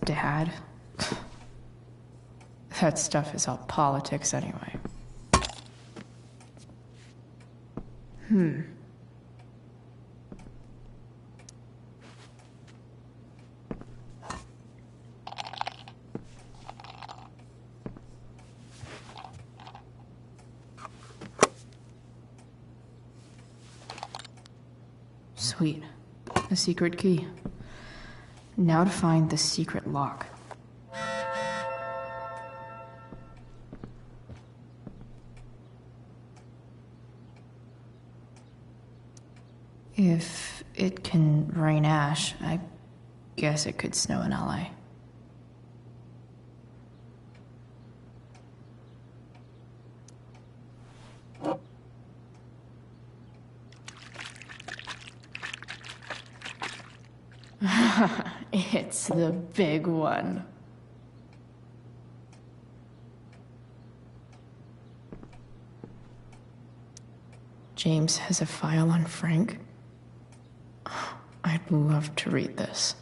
Dad? That stuff is all politics anyway. Sweet. A secret key. Now to find the secret lock. If it can rain ash, I guess it could snow in LA. It's the big one. James has a file on Frank. I'd love to read this,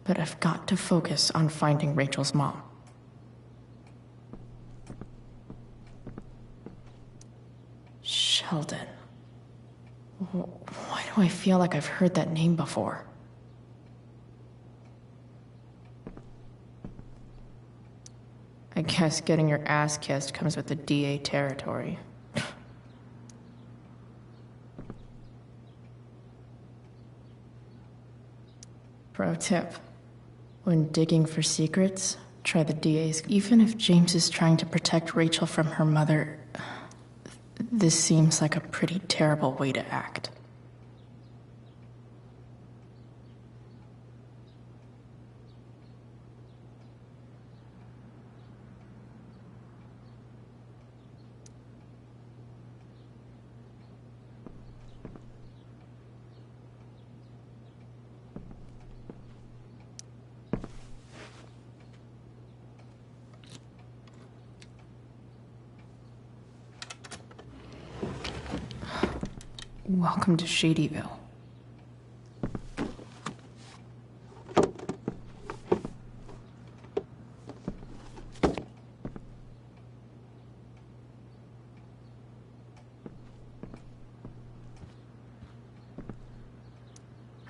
but I've got to focus on finding Rachel's mom. Sheldon. Why do I feel like I've heard that name before? I guess getting your ass kissed comes with the DA territory. Pro tip. When digging for secrets, try the DA's. Even if James is trying to protect Rachel from her mother, this seems like a pretty terrible way to act. Welcome to Shadyville.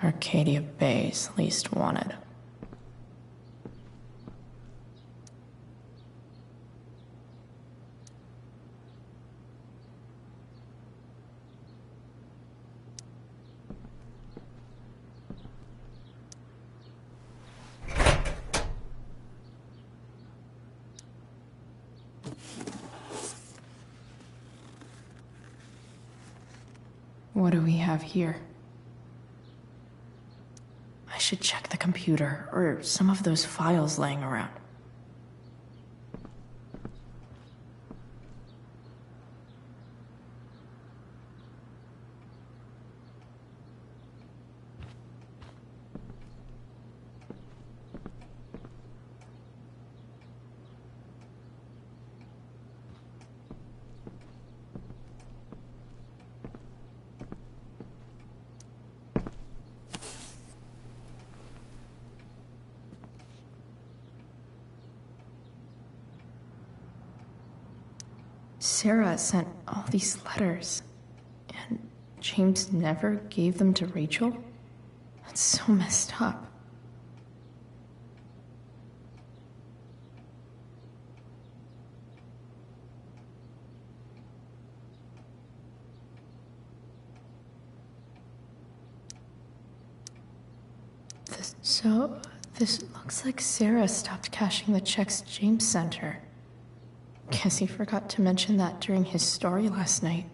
Arcadia Bay's least wanted. What do we have here? I should check the computer, or some of those files laying around. Sarah sent all these letters, and James never gave them to Rachel? That's so messed up. This looks like Sarah stopped cashing the checks James sent her. Guess he forgot to mention that during his story last night.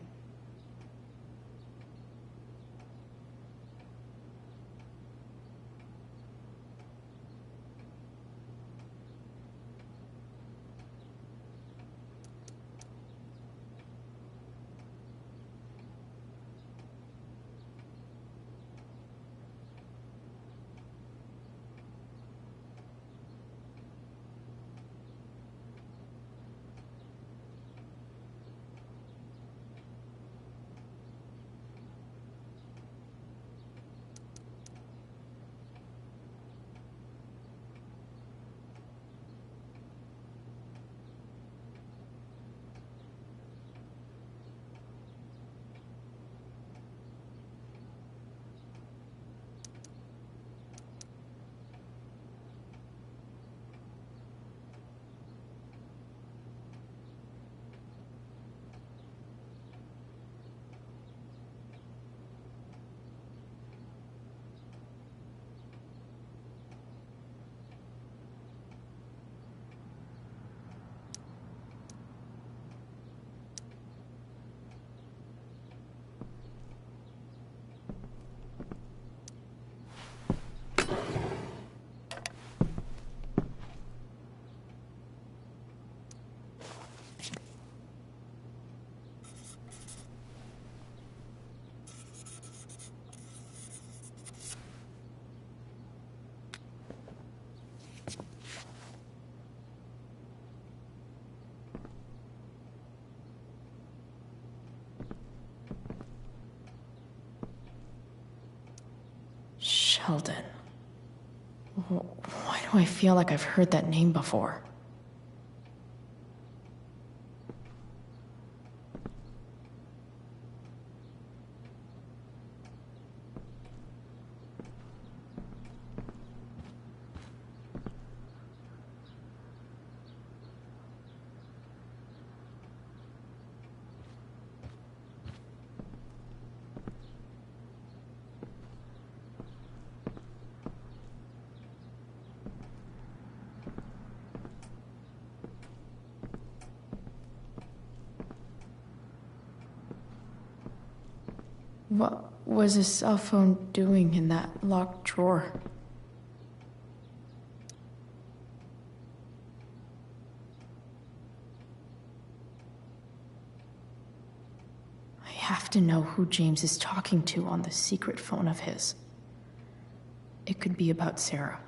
Sheldon. Why do I feel like I've heard that name before? What was his cell phone doing in that locked drawer? I have to know who James is talking to on the secret phone of his. It could be about Sarah.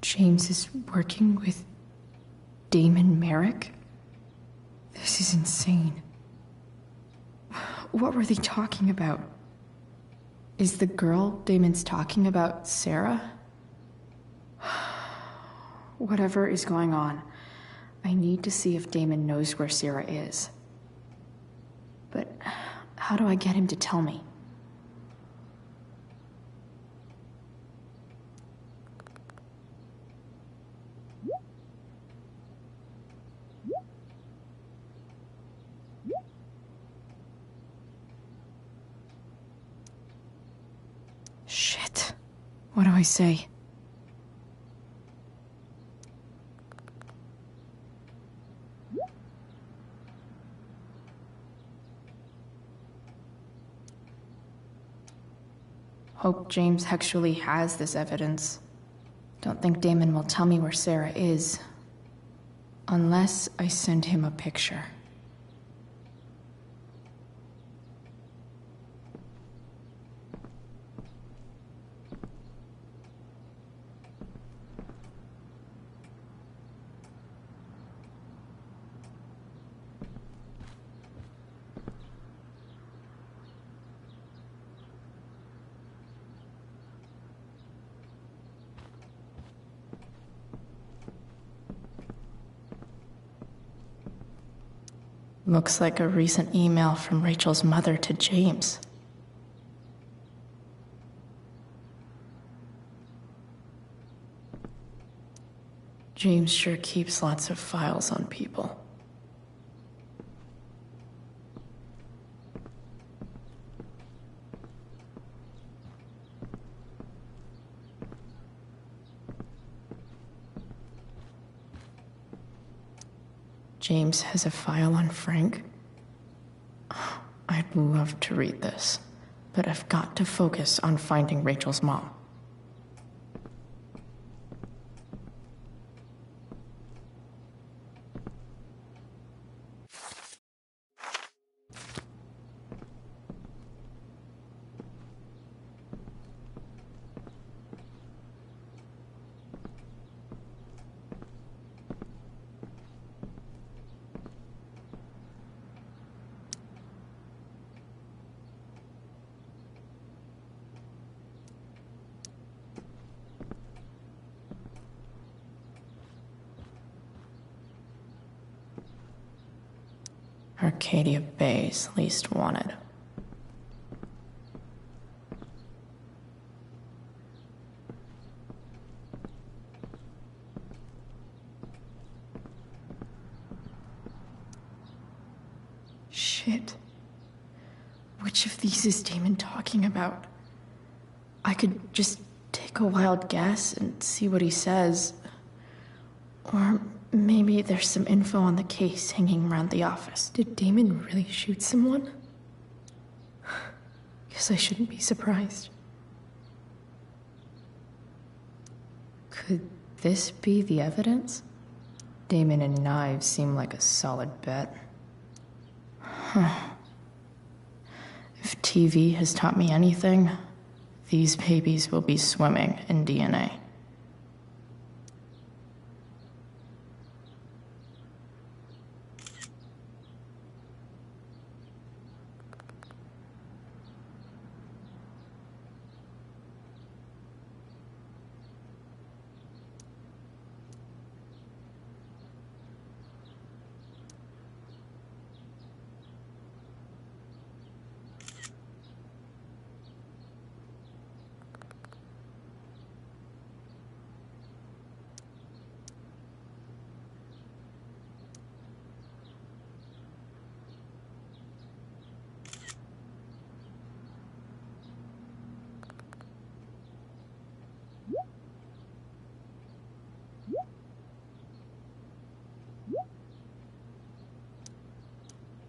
James is working with Damon Merrick? This is insane. What were they talking about? Is the girl Damon's talking about Sarah? Whatever is going on, I need to see if Damon knows where Sarah is. But how do I get him to tell me? Shit. What do I say? Hope James actually has this evidence. Don't think Damon will tell me where Sarah is. Unless I send him a picture. Looks like a recent email from Rachel's mother to James. James sure keeps lots of files on people. James has a file on Frank. I'd love to read this, but I've got to focus on finding Rachel's mom. Arcadia Bay's least wanted. Shit. Which of these is Damon talking about? I could just take a wild guess and see what he says. Or maybe there's some info on the case hanging around the office. Did Damon really shoot someone? Guess I shouldn't be surprised. Could this be the evidence? Damon and knives seem like a solid bet. If TV has taught me anything, these babies will be swimming in DNA.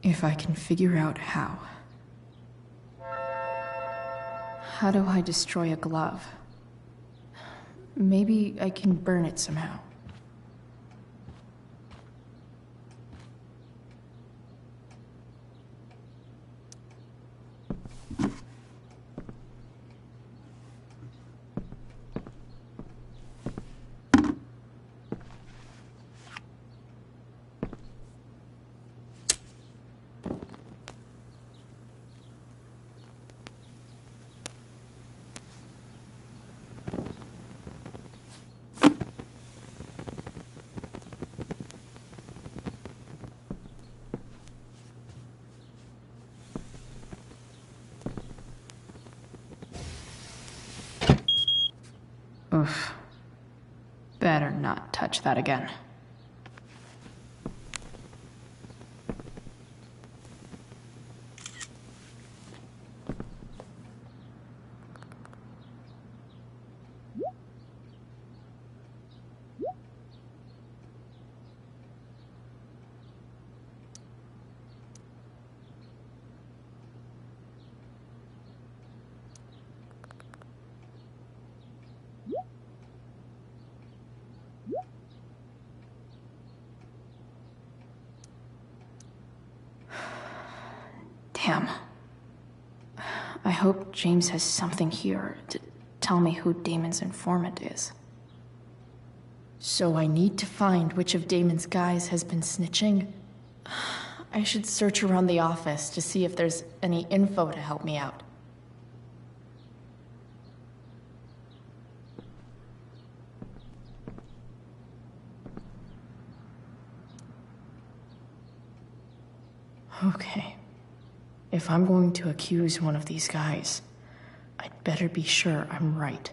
If I can figure out how. How do I destroy a glove? Maybe I can burn it somehow. Oof. Better not touch that again. Damn. I hope James has something here to tell me who Damon's informant is. So I need to find which of Damon's guys has been snitching. I should search around the office to see if there's any info to help me out. Okay. If I'm going to accuse one of these guys, I'd better be sure I'm right.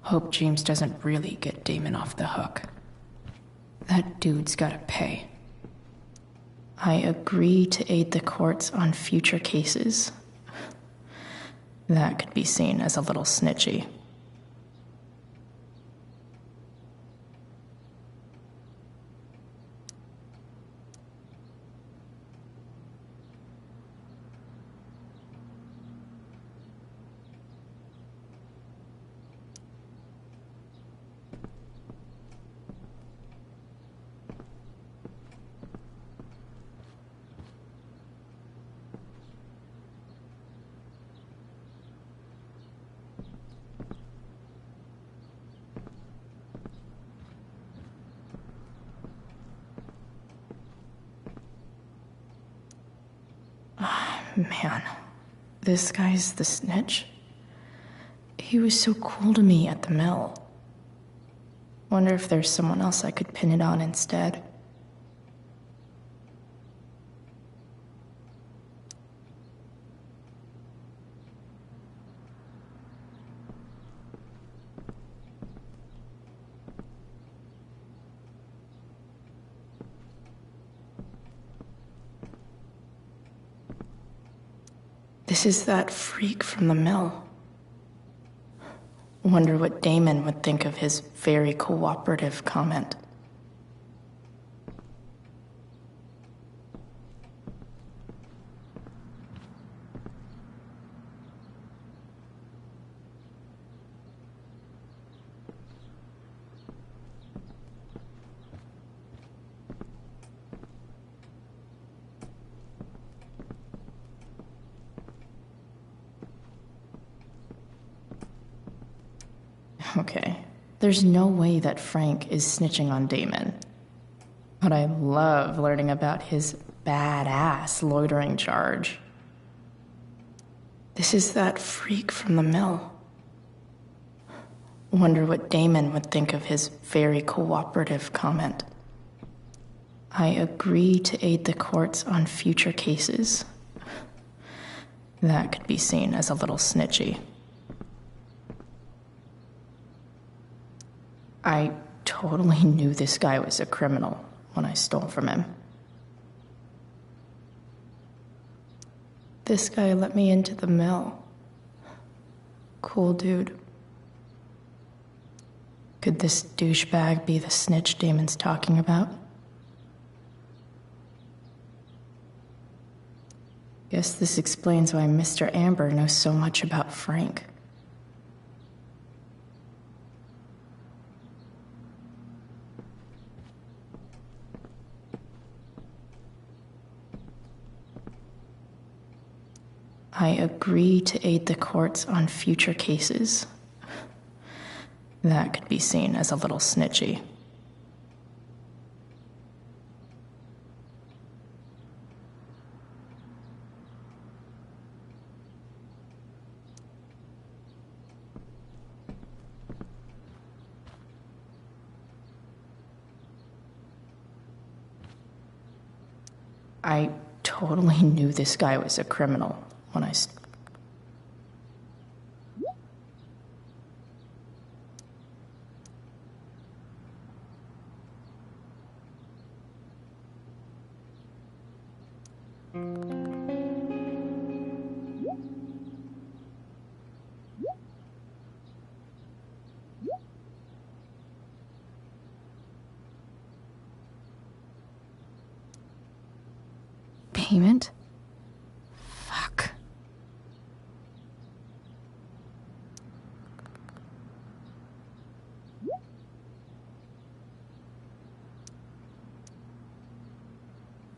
Hope James doesn't really get Damon off the hook. That dude's gotta pay. I agree to aid the courts on future cases. That could be seen as a little snitchy. Man, this guy's the snitch. He was so cool to me at the mill. Wonder if there's someone else I could pin it on instead. This is that freak from the mill. Wonder what Damon would think of his very cooperative comment. Okay, there's no way that Frank is snitching on Damon. But I love learning about his badass loitering charge. This is that freak from the mill. Wonder what Damon would think of his very cooperative comment. I agree to aid the courts on future cases. That could be seen as a little snitchy. I totally knew this guy was a criminal when I stole from him. This guy let me into the mill. Cool dude. Could this douchebag be the snitch Damon's talking about? Guess this explains why Mr. Amber knows so much about Frank. I agree to aid the courts on future cases. That could be seen as a little snitchy. I totally knew this guy was a criminal when I Payment? Fuck.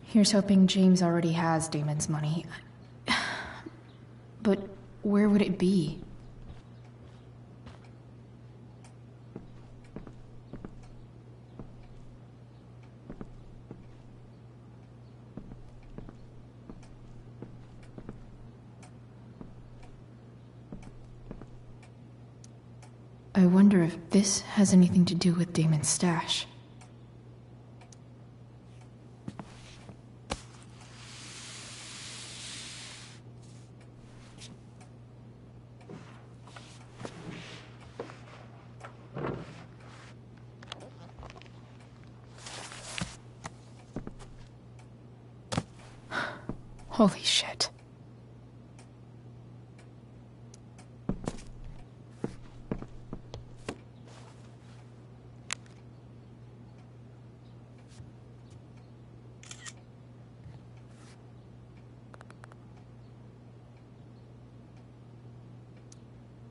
Here's hoping James already has Damon's money. But where would it be? I wonder if this has anything to do with Damon's stash. Holy shit.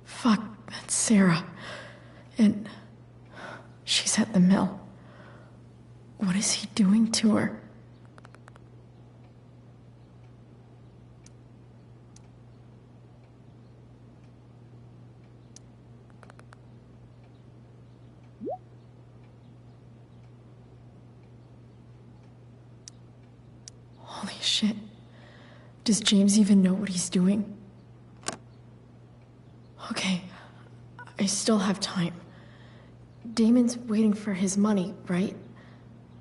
Fuck, that's Sarah. And she's at the mill. What is he doing to her? Holy shit. Does James even know what he's doing? Okay, I still have time. Damon's waiting for his money, right?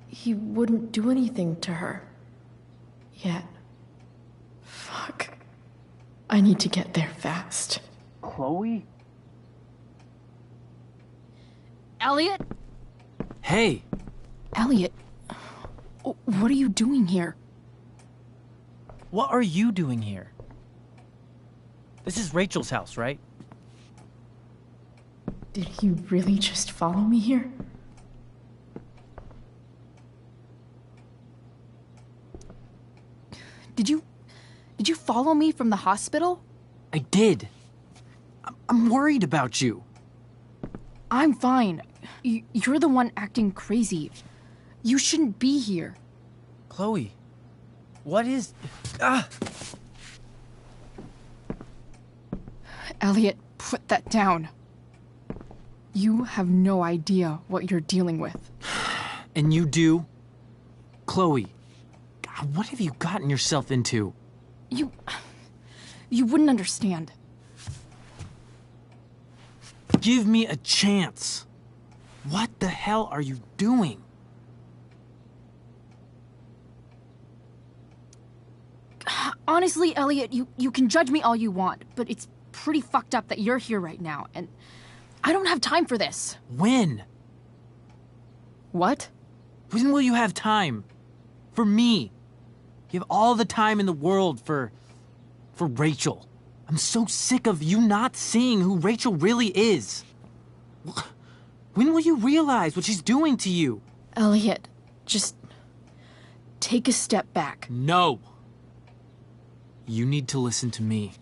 He wouldn't do anything to her. Yet. Fuck. I need to get there fast. Chloe? Elliot? Hey! Elliot, what are you doing here? What are you doing here? This is Rachel's house, right? Did he really just follow me here? Did you follow me from the hospital? I did. I'm worried about you. I'm fine. You're the one acting crazy. You shouldn't be here. Chloe, what is... Ah! Elliot, put that down. You have no idea what you're dealing with. And you do? Chloe, God, what have you gotten yourself into? You wouldn't understand. Give me a chance. What the hell are you doing? Honestly, Elliot, you can judge me all you want, but it's pretty fucked up that you're here right now, and I don't have time for this. When? What? When will you have time? For me. You have all the time in the world for Rachel. I'm so sick of you not seeing who Rachel really is. When will you realize what she's doing to you? Elliot, just take a step back. No. You need to listen to me.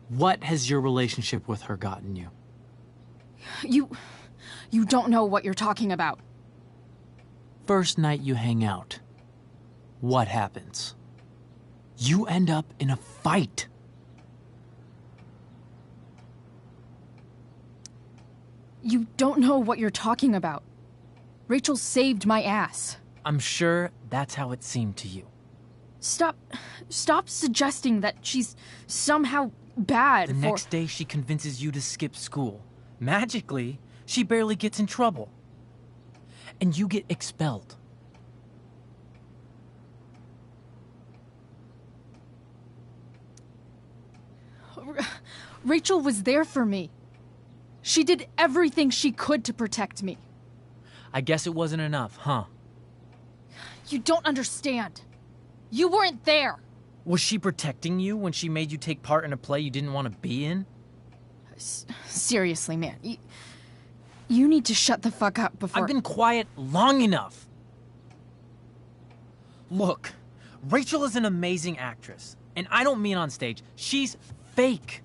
What has your relationship with her gotten you? You don't know what you're talking about. First night you hang out, what happens? You end up in a fight. You don't know what you're talking about. Rachel saved my ass. I'm sure that's how it seemed to you. Stop suggesting that she's somehow bad. The next day she convinces you to skip school. Magically, she barely gets in trouble. And you get expelled. Rachel was there for me. She did everything she could to protect me. I guess it wasn't enough, huh? You don't understand. You weren't there. Was she protecting you when she made you take part in a play you didn't want to be in? Seriously, man. You need to shut the fuck up before... I've been quiet long enough. Look, Rachel is an amazing actress. And I don't mean on stage. She's fake.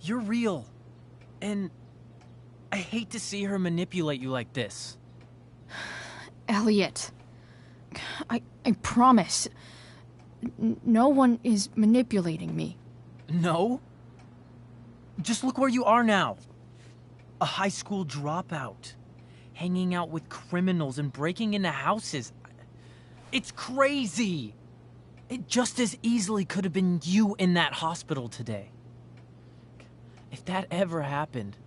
You're real. And I hate to see her manipulate you like this. Elliot, I promise. No one is manipulating me. No? Just look where you are now. A high school dropout. Hanging out with criminals and breaking into houses. It's crazy. It just as easily could have been you in that hospital today. If that ever happened...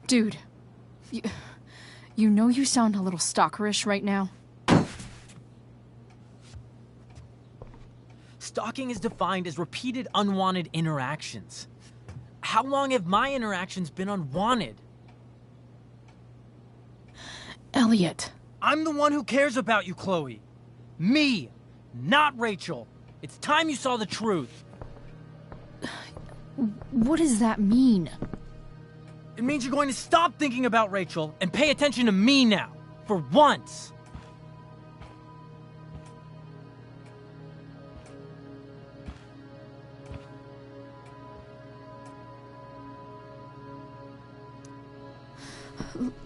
Dude, you know you sound a little stalkerish right now? Stalking is defined as repeated unwanted interactions. How long have my interactions been unwanted? Elliot. I'm the one who cares about you, Chloe. Me, not Rachel. It's time you saw the truth. What does that mean? It means you're going to stop thinking about Rachel and pay attention to me now, for once.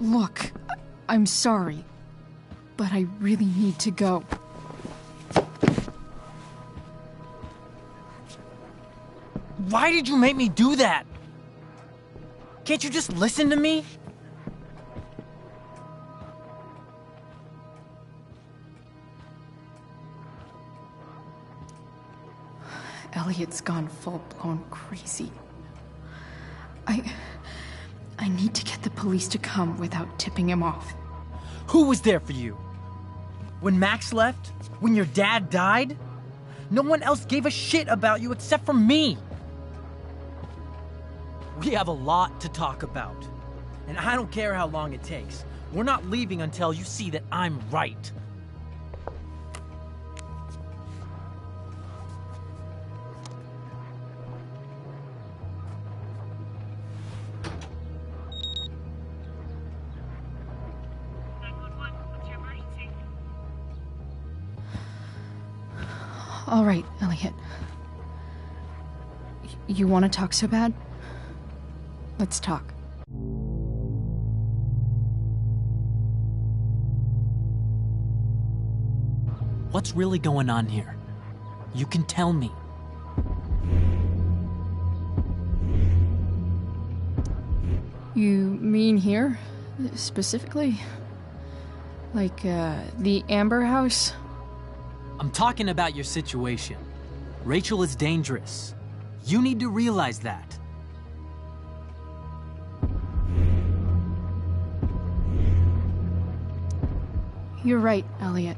Look, I'm sorry, but I really need to go. Why did you make me do that? Can't you just listen to me? Elliot's gone full-blown crazy. I need to get the police to come without tipping him off. Who was there for you? When Max left? When your dad died? No one else gave a shit about you except for me. We have a lot to talk about. And I don't care how long it takes. We're not leaving until you see that I'm right. All right, Elliot. You want to talk so bad? Let's talk. What's really going on here? You can tell me. You mean here? Specifically? Like, the Amber House? I'm talking about your situation. Rachel is dangerous. You need to realize that. You're right, Elliot.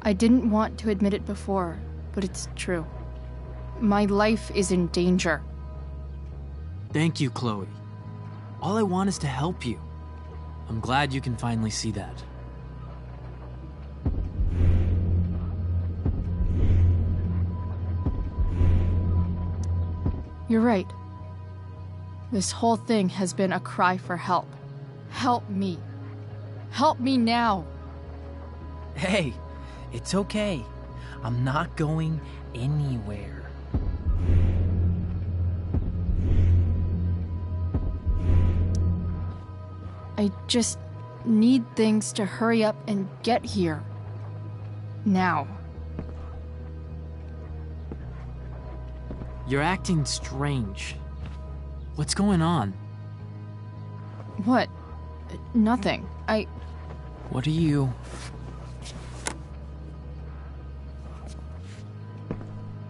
I didn't want to admit it before, but it's true. My life is in danger. Thank you, Chloe. All I want is to help you. I'm glad you can finally see that. You're right. This whole thing has been a cry for help. Help me. Help me now. Hey, it's okay. I'm not going anywhere. I just need things to hurry up and get here. Now. You're acting strange. What's going on? What? Nothing. What are you...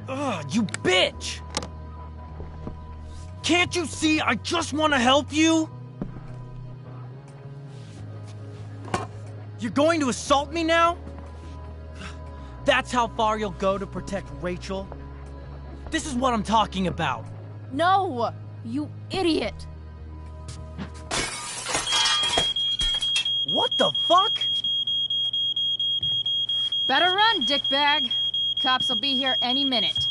Ugh, you bitch! Can't you see I just want to help you? You're going to assault me now? That's how far you'll go to protect Rachel? This is what I'm talking about. No! You idiot! What the fuck? Better run, dickbag. Cops will be here any minute.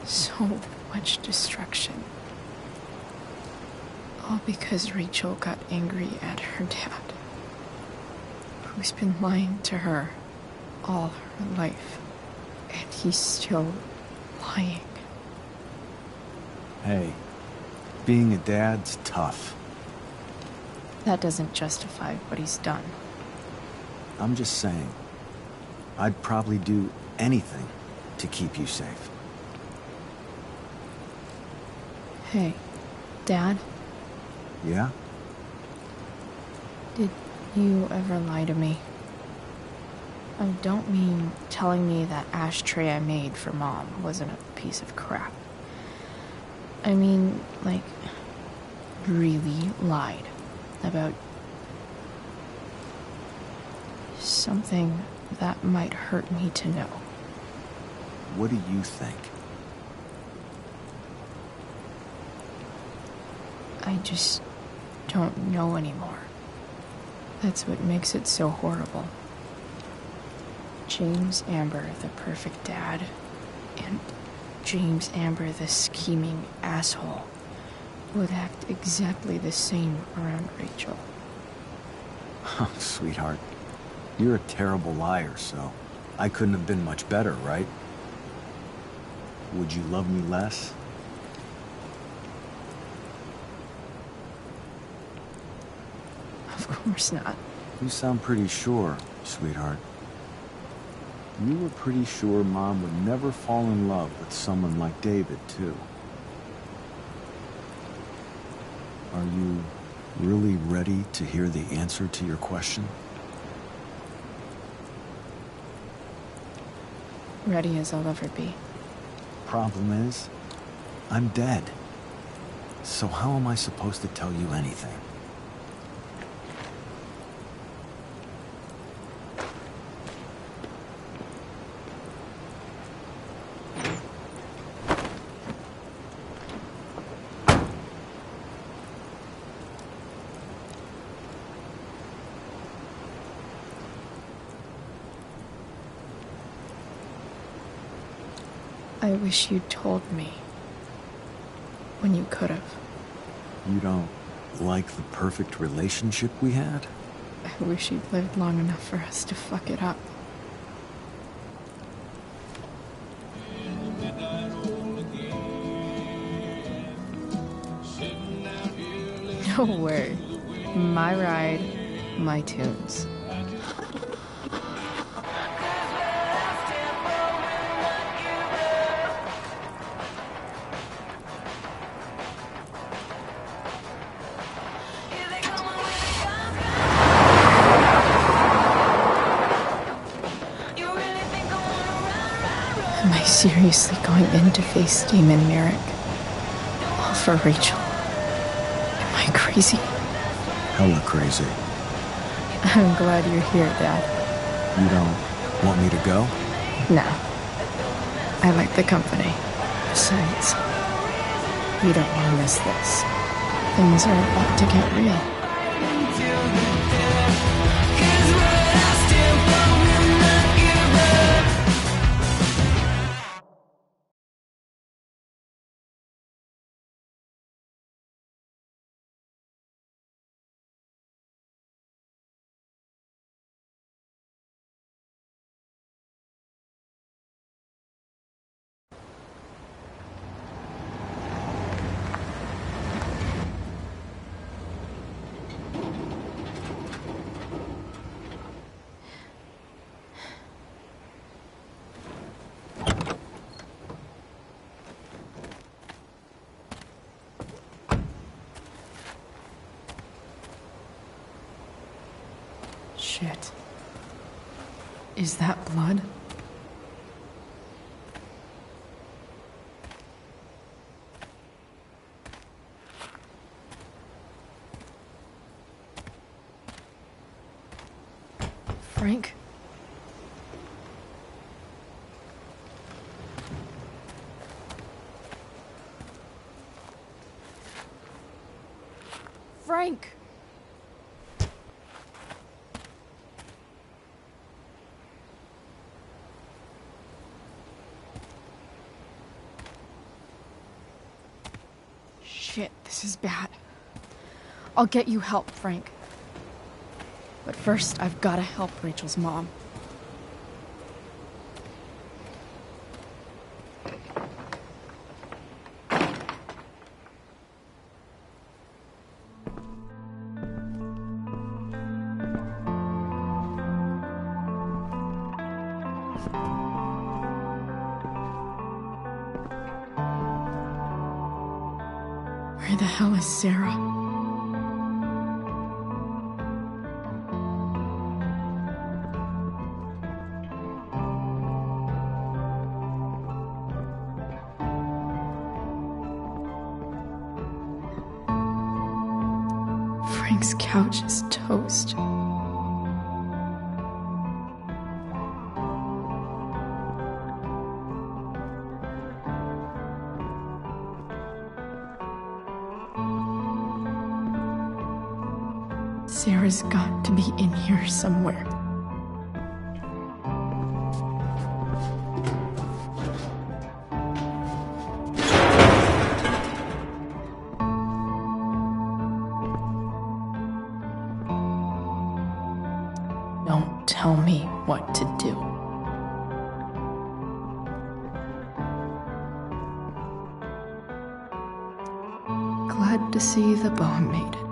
So much destruction. All because Rachel got angry at her dad, who's been lying to her all her life. And he's still lying. Hey, being a dad's tough. That doesn't justify what he's done. I'm just saying, I'd probably do anything to keep you safe. Hey, Dad, Yeah? did you ever lie to me? I don't mean telling me that ashtray I made for Mom wasn't a piece of crap. I mean, like, really lied about something that might hurt me to know. What do you think? I just don't know anymore. That's what makes it so horrible. James Amber, the perfect dad, and James Amber, the scheming asshole, would act exactly the same around Rachel. Sweetheart, you're a terrible liar, so I couldn't have been much better, right? Would you love me less? Of course not. You sound pretty sure, sweetheart. You were pretty sure Mom would never fall in love with someone like David, too. Are you really ready to hear the answer to your question? Ready as I'll ever be. Problem is, I'm dead. So how am I supposed to tell you anything? I wish you'd told me. When you could have. You don't like the perfect relationship we had? I wish you'd lived long enough for us to fuck it up. No way. My ride, my tunes. Am I seriously going in to face Damon Merrick? All for Rachel? Am I crazy? Hella crazy. I'm glad you're here, Dad. You don't want me to go? No. I like the company. Besides, we don't want to miss this. Things are about to get real. Shit. Is that blood? Frank? Frank! Shit, this is bad. I'll get you help, Frank. But first, I've gotta help Rachel's mom. Where the hell is Sarah? Frank's couch is toast. Sarah's got to be in here somewhere. Don't tell me what to do. Glad to see the bomb made it.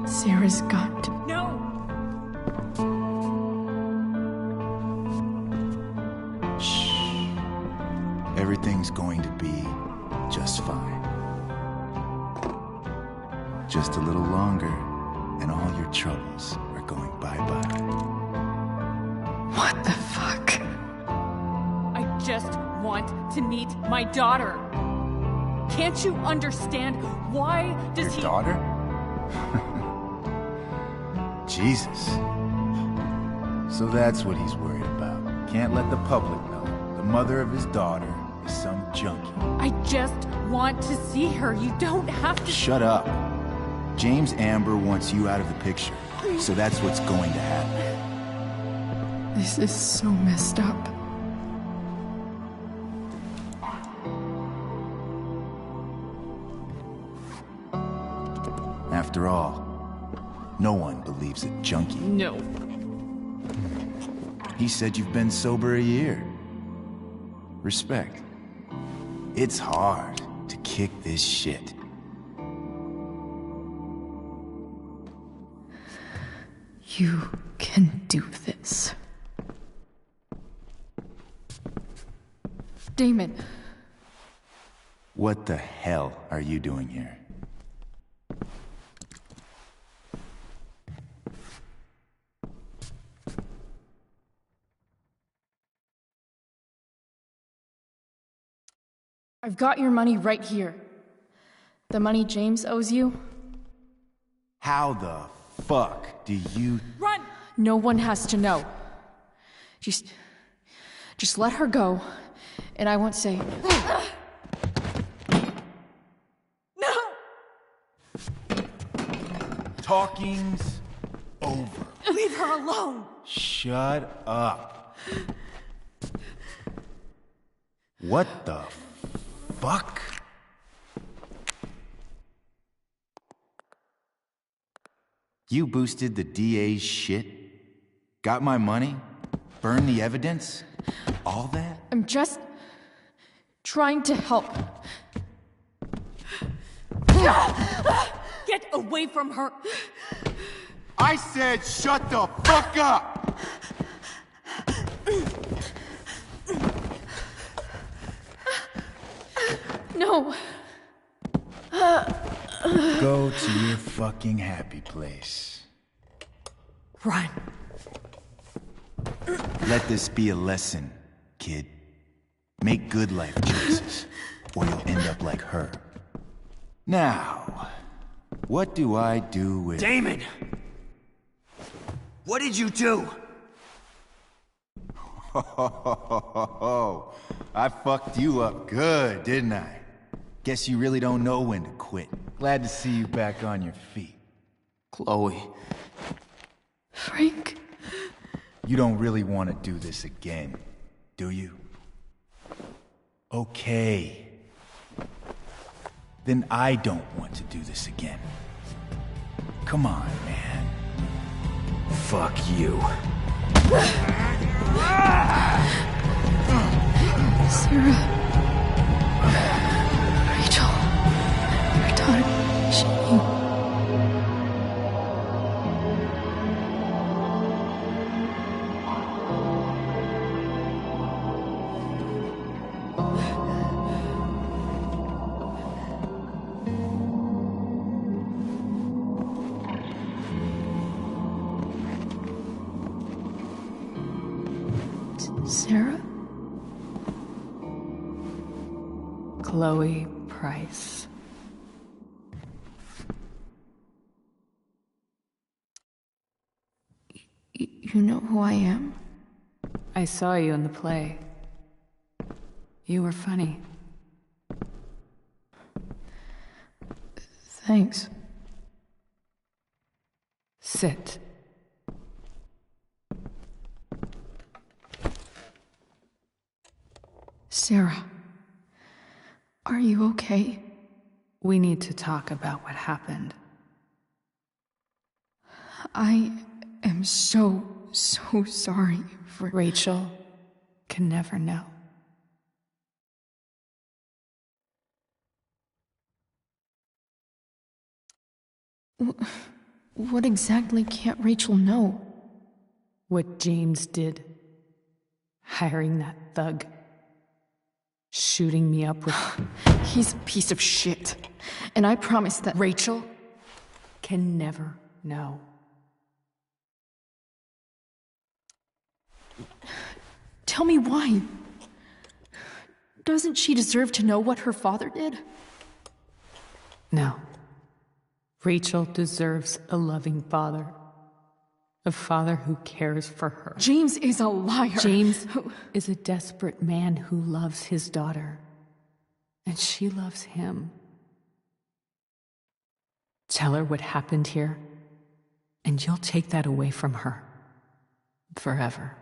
Sarah's got to... No! Shh. Everything's going to be just fine. Just a little longer, and all your troubles are going bye-bye. What the fuck? I just want to meet my daughter. Can't you understand? Why does Your daughter? Jesus. So that's what he's worried about. Can't let the public know the mother of his daughter is some junkie. I just want to see her. You don't have to... Shut up. James Amber wants you out of the picture, so that's what's going to happen. This is so messed up. After all, no one believes a junkie. No. He said you've been sober a year. Respect. It's hard to kick this shit. You can do this. Damon. What the hell are you doing here? I've got your money right here. The money James owes you. How the fuck do you... Run! No one has to know. Just let her go, and I won't say... No! Talking's over. Leave her alone! Shut up. What the fuck? You boosted the DA's shit? Got my money? Burned the evidence? All that? I'm just... trying to help. Get away from her! I said shut the fuck up! No. Go to your fucking happy place. Run. Let this be a lesson, kid. Make good life choices, or you'll end up like her. Now, what do I do with... Damon! What did you do? Oh, I fucked you up good, didn't I? Guess you really don't know when to quit. Glad to see you back on your feet. Chloe. Frank. You don't really want to do this again, do you? Okay. Then I don't want to do this again. Come on, man. Fuck you. Sarah. Rachel. Your daughter, she... Sarah? Chloe Price. You know who I am? I saw you in the play. You were funny. Thanks. Sit. Sarah, are you okay? We need to talk about what happened. I am so sorry for... Rachel can never know. What exactly can't Rachel know? What James did. Hiring that thug. Shooting me up with... He's a piece of shit. And I promise that... Rachel can never know. Tell me why. Doesn't she deserve to know what her father did? No. Rachel deserves a loving father. A father who cares for her. James is a liar. James is a desperate man who loves his daughter. And she loves him. Tell her what happened here, and you'll take that away from her. Forever.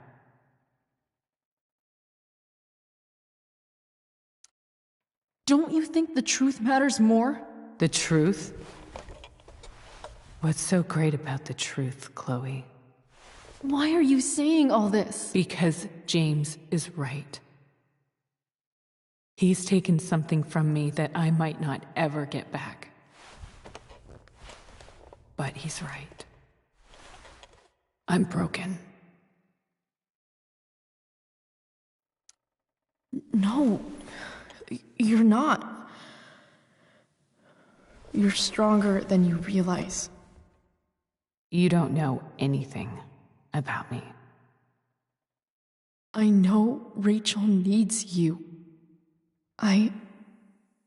Don't you think the truth matters more? The truth? What's so great about the truth, Chloe? Why are you saying all this? Because James is right. He's taken something from me that I might not ever get back. But he's right. I'm broken. No, you're not. You're stronger than you realize. You don't know anything about me. I know Rachel needs you. I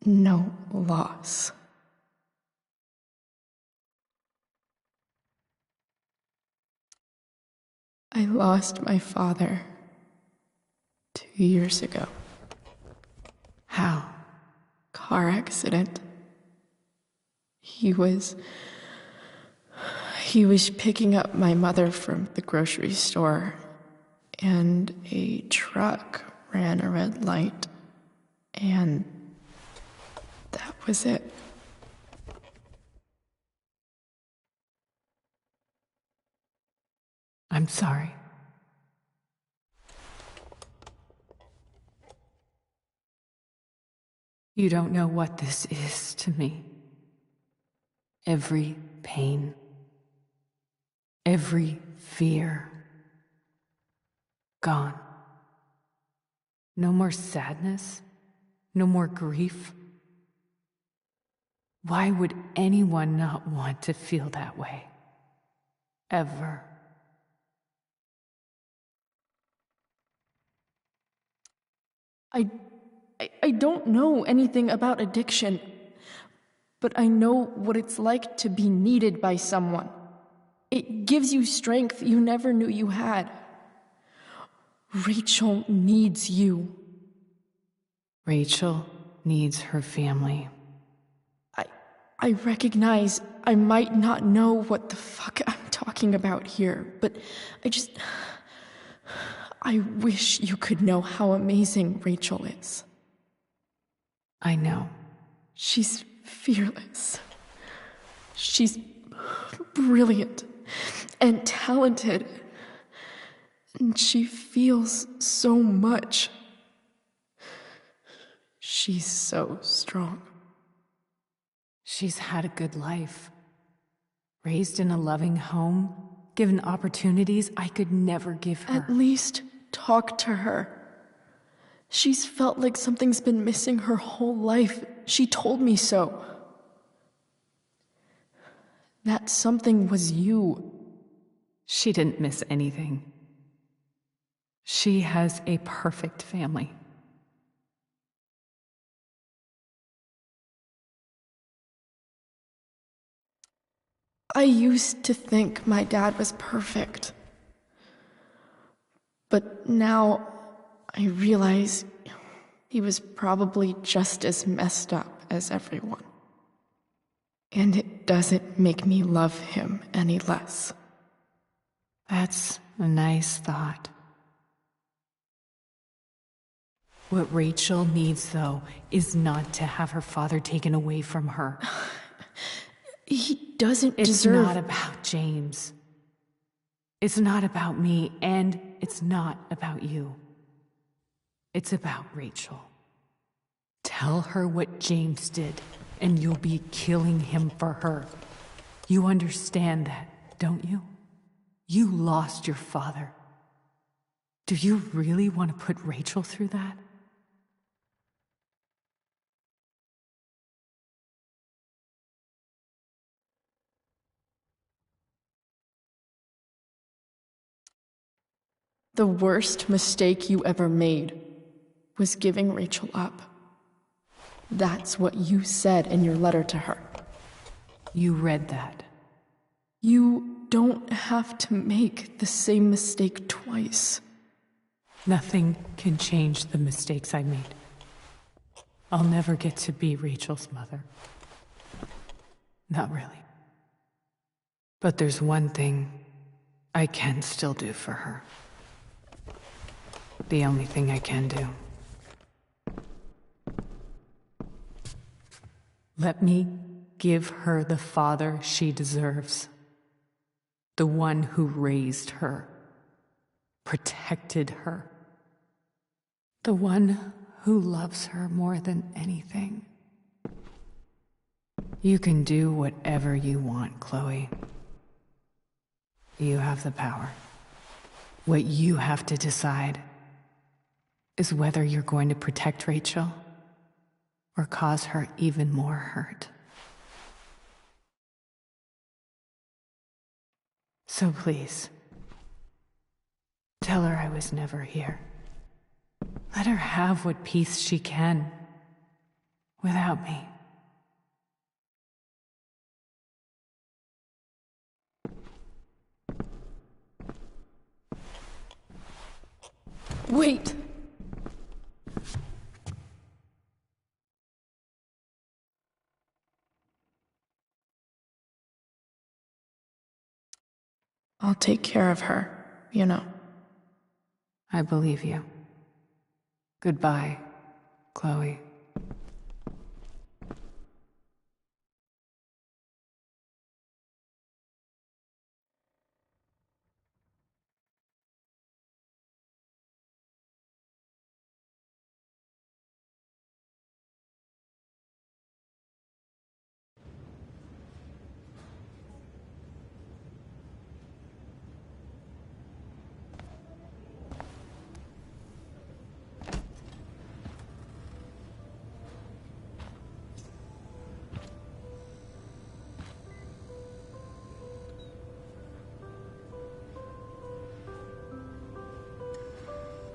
know loss. I lost my father 2 years ago. How? Car accident. He was picking up my mother from the grocery store, and a truck ran a red light, and that was it. I'm sorry. You don't know what this is to me. Every pain, every fear, gone. No more sadness, no more grief. Why would anyone not want to feel that way? Ever. I don't know anything about addiction, but I know what it's like to be needed by someone. It gives you strength you never knew you had. Rachel needs you. Rachel needs her family. I recognize I might not know what the fuck I'm talking about here, but I wish you could know how amazing Rachel is. I know. She's fearless. She's brilliant and talented. And she feels so much. She's so strong. She's had a good life. Raised in a loving home, given opportunities I could never give her. At least talk to her. She's felt like something's been missing her whole life. She told me so. That something was you. She didn't miss anything. She has a perfect family. I used to think my dad was perfect. But now I realize he was probably just as messed up as everyone. And it doesn't make me love him any less. That's a nice thought. What Rachel needs, though, is not to have her father taken away from her. He doesn't It's deserve... not about James. It's not about me, and it's not about you. It's about Rachel. Tell her what James did, and you'll be killing him for her. You understand that, don't you? You lost your father. Do you really want to put Rachel through that? The worst mistake you ever made was giving Rachel up. That's what you said in your letter to her. You read that. You don't have to make the same mistake twice. Nothing can change the mistakes I made. I'll never get to be Rachel's mother. Not really. But there's one thing I can still do for her. The only thing I can do. Let me give her the father she deserves. The one who raised her, protected her. The one who loves her more than anything. You can do whatever you want, Chloe. You have the power. What you have to decide is whether you're going to protect Rachel or cause her even more hurt. So please, tell her I was never here. Let her have what peace she can without me. Wait! I'll take care of her, you know. I believe you. Goodbye, Chloe.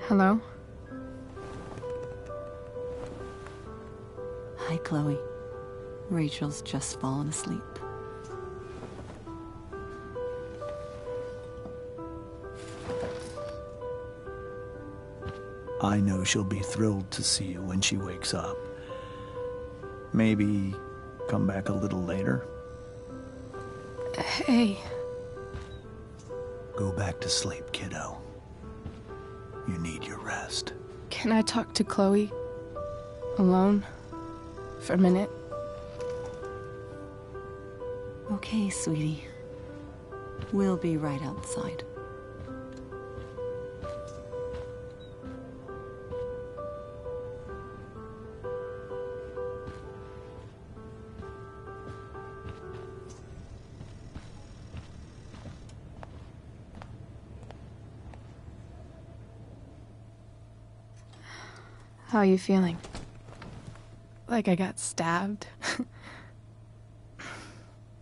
Hello? Hi, Chloe. Rachel's just fallen asleep. I know she'll be thrilled to see you when she wakes up. Maybe come back a little later? Hey. Go back to sleep, kiddo. You need your rest. Can I talk to Chloe? Alone? For a minute? Okay, sweetie. We'll be right outside. How are you feeling? Like I got stabbed?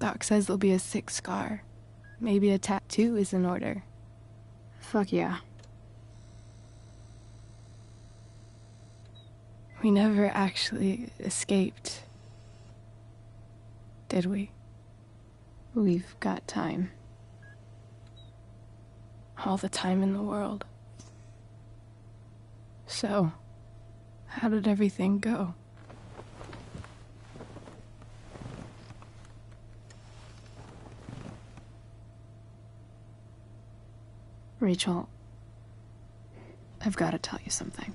Doc says there'll be a sick scar. Maybe a tattoo is in order. Fuck yeah. We never actually escaped, did we? We've got time. All the time in the world. So, how did everything go? Rachel, I've got to tell you something.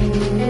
Bye.